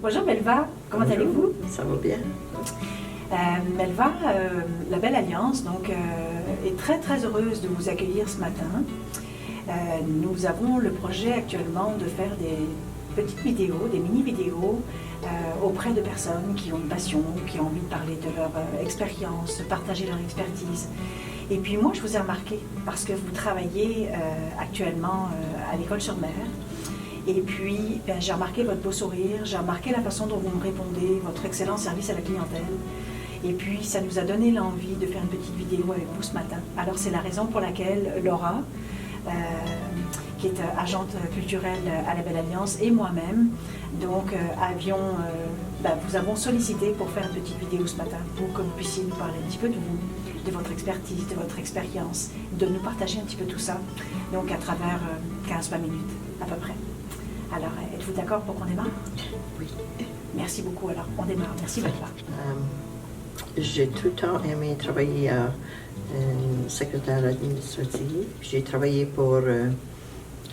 Bonjour Melva, comment allez-vous? Ça va bien. Melva, la Belle Alliance donc, est très très heureuse de vous accueillir ce matin. Nous avons le projet actuellement de faire des petites vidéos, des mini-vidéos auprès de personnes qui ont une passion, qui ont envie de parler de leur expérience, de partager leur expertise. Et puis moi, je vous ai remarqué parce que vous travaillez actuellement à l'École sur Mer. Et puis, j'ai remarqué votre beau sourire, j'ai remarqué la façon dont vous me répondez, votre excellent service à la clientèle. Et puis, ça nous a donné l'envie de faire une petite vidéo avec vous ce matin. Alors, c'est la raison pour laquelle Laura, qui est agente culturelle à la Belle Alliance, et moi-même, donc, vous avons sollicité pour faire une petite vidéo ce matin, pour que vous puissiez nous parler un petit peu de vous, de votre expertise, de votre expérience, de nous partager un petit peu tout ça, donc à travers 15-20 minutes à peu près. Alors, êtes-vous d'accord pour qu'on démarre? Oui. Merci beaucoup. Alors, on démarre. Merci, Melva. J'ai tout le temps aimé travailler à secrétaire administrative. J'ai travaillé pour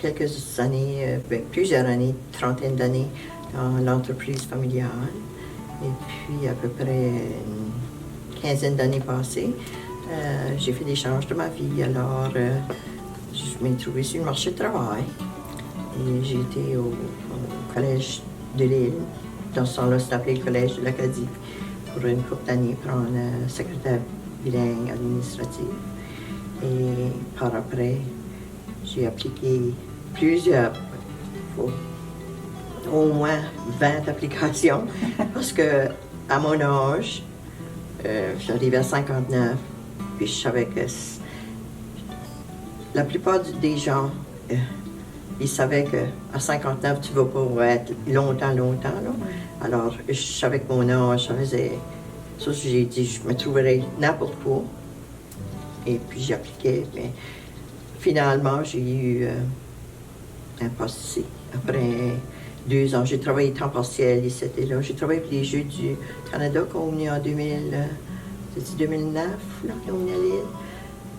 quelques années, plusieurs années, trentaine d'années, dans l'entreprise familiale. Et puis, à peu près une quinzaine d'années passées, j'ai fait des changes de ma vie. Alors, je m'ai trouvée sur le marché du travail. Et j'ai été au collège de l'île. Dans ce temps-là, c'était appelé le collège de l'Acadie pour une couple d'années, prendre secrétaire bilingue administratif. Et par après, j'ai appliqué plusieurs, au moins 20 applications, parce que à mon âge, j'arrivais à 59, puis je savais que la plupart des gens, ils savaient qu'à 59, tu ne vas pas être longtemps. Là. Alors, je savais que mon âge, ça faisait... Ça, j'ai dit, je me trouverais n'importe quoi. Et puis, j'appliquais, mais finalement, j'ai eu un poste ici. Après 2 ans, j'ai travaillé temps partiel ici et là. J'ai travaillé pour les Jeux du Canada qui ont venu en 2009, là, qui ont venu à l'île.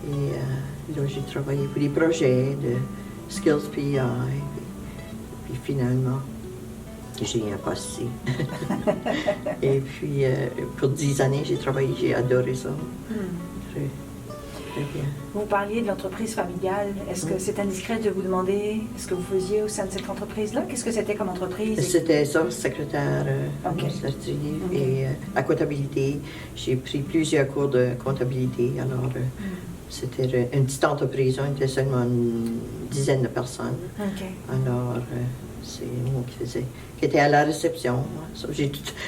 Et là, j'ai travaillé pour des projets de Skills PI, puis finalement, j'ai un poste ici. Et puis, pour 10 années, j'ai travaillé, j'ai adoré ça. Très, très bien. Vous parliez de l'entreprise familiale. Est-ce que c'est indiscret de vous demander ce que vous faisiez au sein de cette entreprise-là? Qu'est-ce que c'était comme entreprise? C'était ça, secrétaire administratif et la comptabilité. J'ai pris plusieurs cours de comptabilité, alors... C'était une petite entreprise, on était seulement une dizaine de personnes. Alors, c'est moi qui étais à la réception.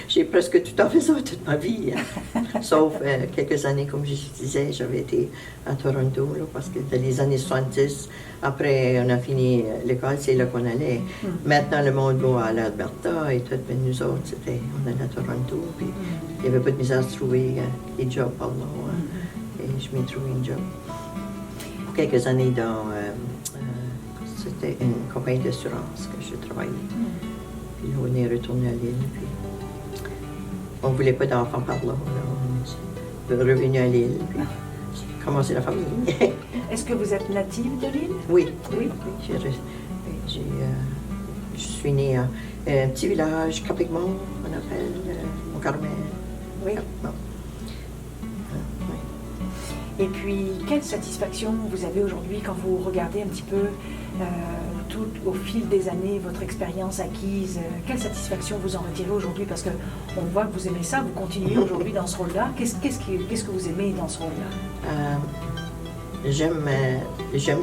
J'ai presque tout en fait ça toute ma vie. Hein. Sauf quelques années, comme je disais, j'avais été à Toronto, là, parce que dans les années 70, après on a fini l'école, c'est là qu'on allait. Maintenant, le monde va à l'Alberta et tout, mais nous autres, on allait à Toronto. Puis il n'y avait pas de misère à se trouver des jobs par là. Hein. Et je m'ai trouvé un job. Pour quelques années, c'était une compagnie d'assurance que je travaillais. Puis on est retourné à l'île. Puis on ne voulait pas d'enfants par là. On est revenu à l'île. Puis commencé la famille. Est-ce que vous êtes native de l'île? Oui. Je suis née à un petit village, Capigmont, on appelle, au Carmel. Oui. Et puis, quelle satisfaction vous avez aujourd'hui quand vous regardez un petit peu tout au fil des années, votre expérience acquise? Quelle satisfaction vous en retirez aujourd'hui? Parce qu'on voit que vous aimez ça, vous continuez aujourd'hui dans ce rôle-là. Qu'est-ce que vous aimez dans ce rôle-là? J'aime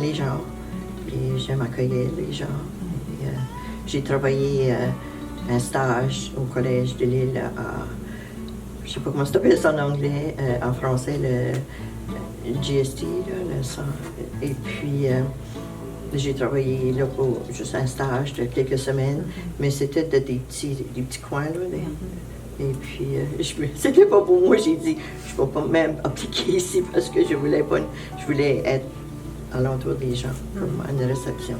les gens et j'aime accueillir les gens. J'ai travaillé un stage au Collège de l'île je ne sais pas comment ça s'appelle ça en anglais, en français, le GST, là, le centre. Et puis, j'ai travaillé là pour juste un stage de quelques semaines, mais c'était des petits coins, là. Et puis, c'était pas pour moi, j'ai dit, je ne peux pas même appliquer ici parce que je voulais être à l'entour des gens, comme à une réception.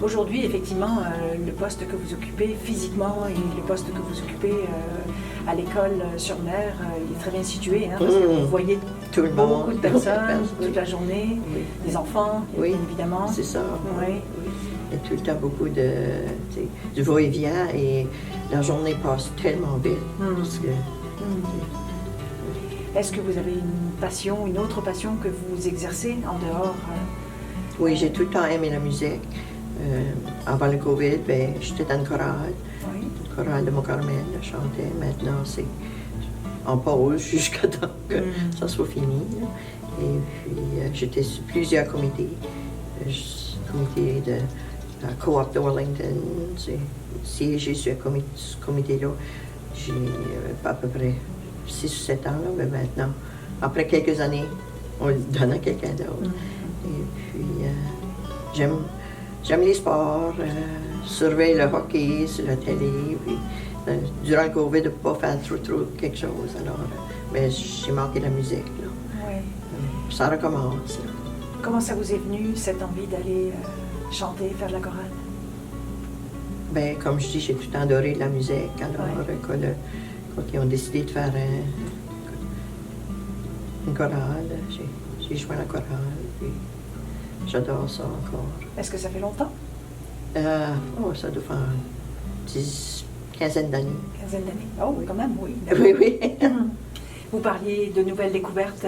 Aujourd'hui, effectivement, le poste que vous occupez physiquement et le poste que vous occupez à l'école sur mer, il est très bien situé, hein, parce que vous voyez tout le monde, beaucoup de personnes toute la journée, des enfants, bien évidemment. C'est ça. Oui. Il y a tout le temps beaucoup de va-et-vient et la journée passe tellement vite. Parce que, Est-ce que vous avez une passion, une autre passion que vous exercez en dehors? oui, j'ai tout le temps aimé la musique. Avant le COVID, ben, j'étais dans une chorale. Oui. Une chorale de Mont-Carmel, je chantais. Maintenant, c'est en pause jusqu'à temps que ça soit fini. Là. Et puis, j'étais sur plusieurs comités. Comité de la Coop de Wellington, j'ai siégé sur ce comité-là. J'ai à peu près 6 ou 7 ans, là, mais maintenant, après quelques années, on le donne à quelqu'un d'autre. Et puis, j'aime les sports, surveille le hockey sur la télé. Puis, durant le COVID, de ne pas faire trop quelque chose. Alors, mais j'ai manqué la musique. Là. Oui. Ça recommence. Là. Comment ça vous est venu, cette envie d'aller chanter, faire de la chorale? Ben, comme je dis, j'ai tout le temps adoré la musique. Alors, quand ils ont décidé de faire une chorale, j'ai joué à la chorale. Puis j'adore ça encore. Est-ce que ça fait longtemps? Ça doit faire une quinzaine d'années. Quinzaine d'années. Oh, quand même, oui. Oui, oui. Vous parliez de nouvelles découvertes,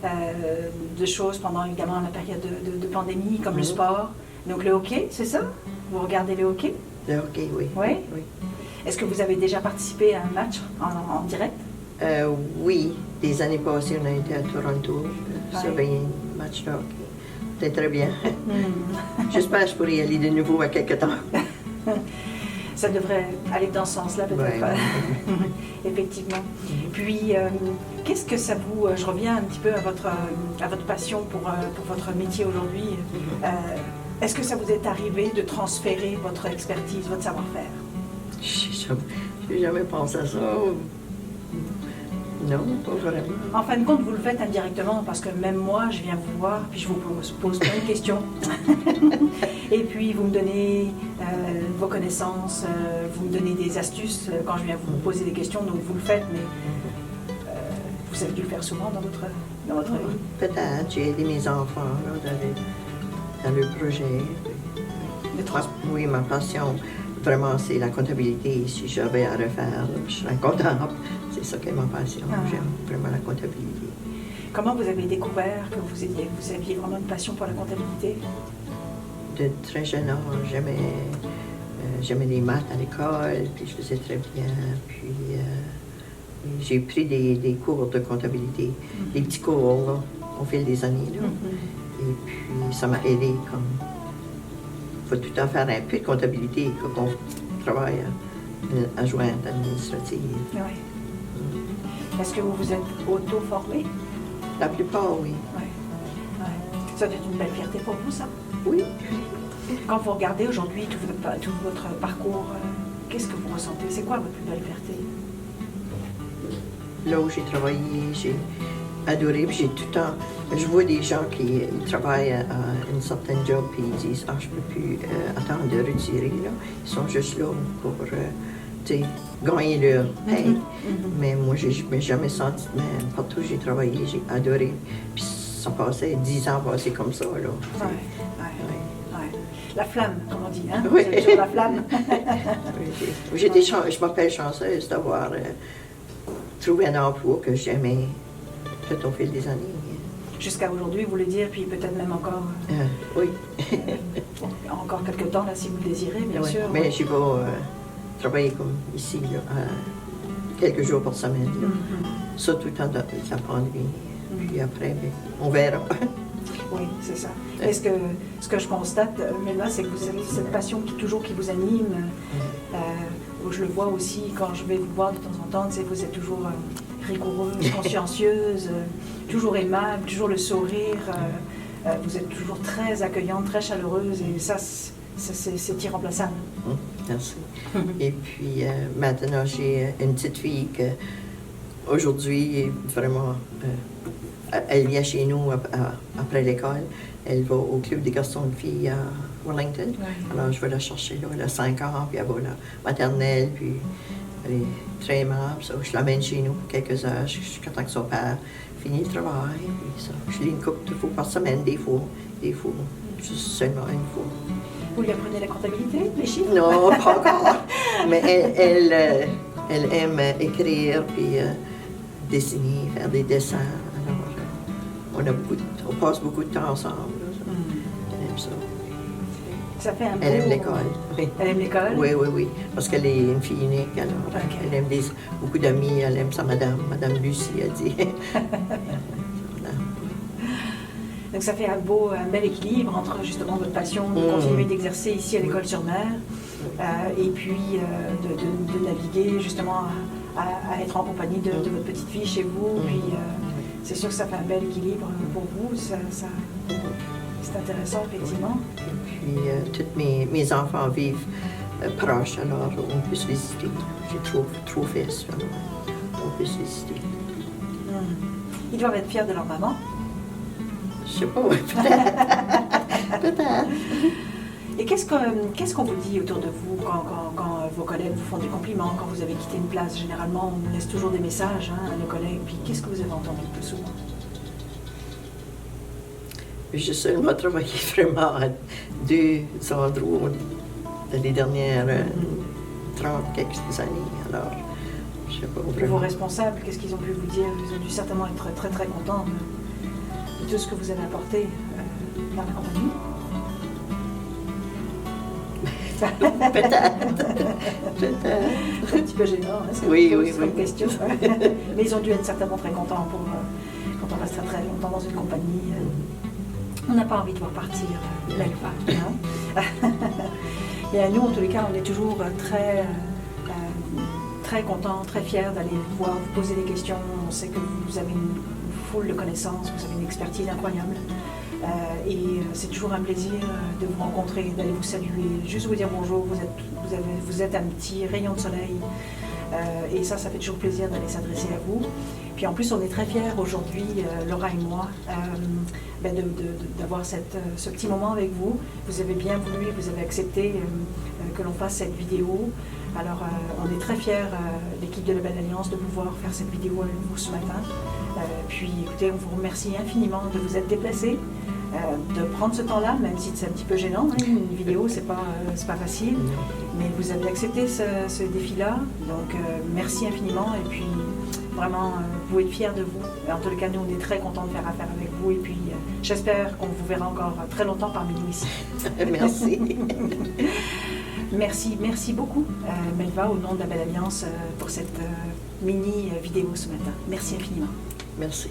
de choses pendant évidemment la période de pandémie, comme le sport. Donc le hockey, c'est ça? Vous regardez le hockey? Le hockey, oui. Oui? Oui. Est-ce que vous avez déjà participé à un match en direct? Oui. Des années passées, on a été à Toronto, surveiller un match de hockey. C'était très bien. J'espère que je pourrais y aller de nouveau à quelque temps. Ça devrait aller dans ce sens-là, peut-être. Ouais. Effectivement. Puis, qu'est-ce que ça vous... je reviens un petit peu à votre passion pour votre métier aujourd'hui. Est-ce que ça vous est arrivé de transférer votre expertise, votre savoir-faire? J'ai jamais pensé à ça. Non, pas vraiment. En fin de compte, vous le faites indirectement parce que même moi, je viens vous voir, puis je vous pose plein de questions. Et puis, vous me donnez vos connaissances, vous me donnez des astuces quand je viens vous poser des questions. Donc, vous le faites, mais vous avez dû le faire souvent dans votre vie. Peut-être. J'ai aidé mes enfants là, dans le projet. Oui, ma passion, vraiment, c'est la comptabilité. Si j'avais à refaire, je serais comptable. C'est ça qui est ma passion. J'aime vraiment la comptabilité. Comment vous avez découvert que vous aviez vraiment une passion pour la comptabilité? De très jeune âge, j'aimais les maths à l'école, puis je faisais très bien. Puis j'ai pris des cours de comptabilité, des petits cours là, au fil des années. Là. Et puis ça m'a aidé comme... Il faut tout le temps faire un peu de comptabilité quand on travaille à jointe administrative. Oui. Est-ce que vous vous êtes auto-formé? La plupart, oui. Oui. Ça doit être une belle fierté pour vous, ça? Oui. Quand vous regardez aujourd'hui tout votre parcours, qu'est-ce que vous ressentez? C'est quoi votre plus belle fierté? Là où j'ai travaillé, j'ai adoré, puis j'ai tout le temps... Je vois des gens qui travaillent à une certaine job, puis ils disent « Ah, je ne peux plus attendre de retirer. » Là. Ils sont juste là pour gagner leur paye. Mais moi, je ne m'ai jamais senti de même. Partout où j'ai travaillé, j'ai adoré. Puis ça passait 10 ans passés comme ça. Là. Ouais. La flamme, comme on dit, hein? Oui. C'est toujours la flamme. Je m'appelle chanceuse d'avoir trouvé un emploi que j'aimais tout au fil des années. Jusqu'à aujourd'hui, vous voulez dire, puis peut-être même encore... Oui. Encore quelques temps, là, si vous le désirez, bien sûr. Mais je vais travailler comme ici, là, quelques jours par semaine. Là. Ça, tout le temps de la pandémie. Puis après, on verra. Oui, c'est ça. Et ce que je constate, Melva, c'est que vous avez cette passion qui vous anime. Je le vois aussi quand je vais vous voir de temps en temps, vous êtes toujours rigoureuse, consciencieuse, toujours aimable, toujours le sourire. Vous êtes toujours très accueillante, très chaleureuse et ça c'est irremplaçable. Merci. Et puis maintenant, j'ai une petite fille qui, aujourd'hui, vraiment, elle vient chez nous après l'école. Elle va au club des garçons de filles à Wellington. Alors, je vais la chercher là. Elle a 5 ans, puis elle va à la maternelle, puis elle est très aimable. Ça. Je l'amène chez nous quelques heures, jusqu'à temps que son père finit le travail. Puis ça. Je lis une couple de fois par semaine, des fois, juste seulement une fois. vous lui apprenez la comptabilité, les chiffres? Non, pas encore. Mais elle aime écrire, puis dessiner, faire des dessins. Alors, on passe beaucoup de temps ensemble. Elle aime ça. Ça fait un beau... Elle aime l'école. Oui. Elle aime l'école? Oui. Parce qu'elle est une fille unique, alors elle aime beaucoup d'amis, elle aime sa madame Lucie, elle dit. Donc ça fait un bel équilibre entre justement votre passion de continuer d'exercer ici à l'École-sur-Mer et puis de naviguer justement à être en compagnie de votre petite fille chez vous. Puis c'est sûr que ça fait un bel équilibre pour vous. C'est intéressant, effectivement. Et puis tous mes enfants vivent proches, alors on peut se visiter. J'ai trop fait ça, alors on peut se visiter. Ils doivent être fiers de leur maman. Je sais pas, peut-être. Peut-être. Et qu'est-ce qu'on vous dit autour de vous quand vos collègues vous font des compliments, quand vous avez quitté une place? Généralement, on laisse toujours des messages à nos collègues. Puis qu'est-ce que vous avez entendu le plus souvent? J'ai seulement travaillé vraiment à 2 endroits dans les dernières 30 quelques années. Alors, je sais pas vraiment. Vos responsables, qu'est-ce qu'ils ont pu vous dire? Ils ont dû certainement être très très contents de tout ce que vous avez apporté dans la compagnie. Peut-être. C'est un petit peu gênant, hein, oui. comme question. Mais ils ont dû être certainement très contents quand on reste très très longtemps dans une compagnie. On n'a pas envie de voir partir l'Alpha. Hein? Et nous, en tous les cas, on est toujours très contents, très fiers d'aller pouvoir vous poser des questions. On sait que vous avez une foule de connaissances, vous avez une expertise incroyable. Et c'est toujours un plaisir de vous rencontrer, d'aller vous saluer, juste vous dire bonjour, vous êtes un petit rayon de soleil. Et ça fait toujours plaisir d'aller s'adresser à vous. Puis en plus, on est très fiers aujourd'hui, Laura et moi, d'avoir ce petit moment avec vous. Vous avez bien voulu, vous avez accepté que l'on fasse cette vidéo. Alors, on est très fiers, l'équipe de la Belle Alliance, de pouvoir faire cette vidéo avec vous ce matin. Puis, écoutez, on vous remercie infiniment de vous être déplacés, de prendre ce temps-là, même si c'est un petit peu gênant. Hein, une vidéo, c'est pas facile. Mais vous avez accepté ce défi-là. Donc, merci infiniment. Et puis, vraiment, vous pouvez être fiers de vous. En tout cas, nous, on est très contents de faire affaire avec vous. Et puis, j'espère qu'on vous verra encore très longtemps parmi nous ici. Merci. Merci beaucoup, Melva, au nom de la Belle Alliance, pour cette mini vidéo ce matin. Merci infiniment. Merci.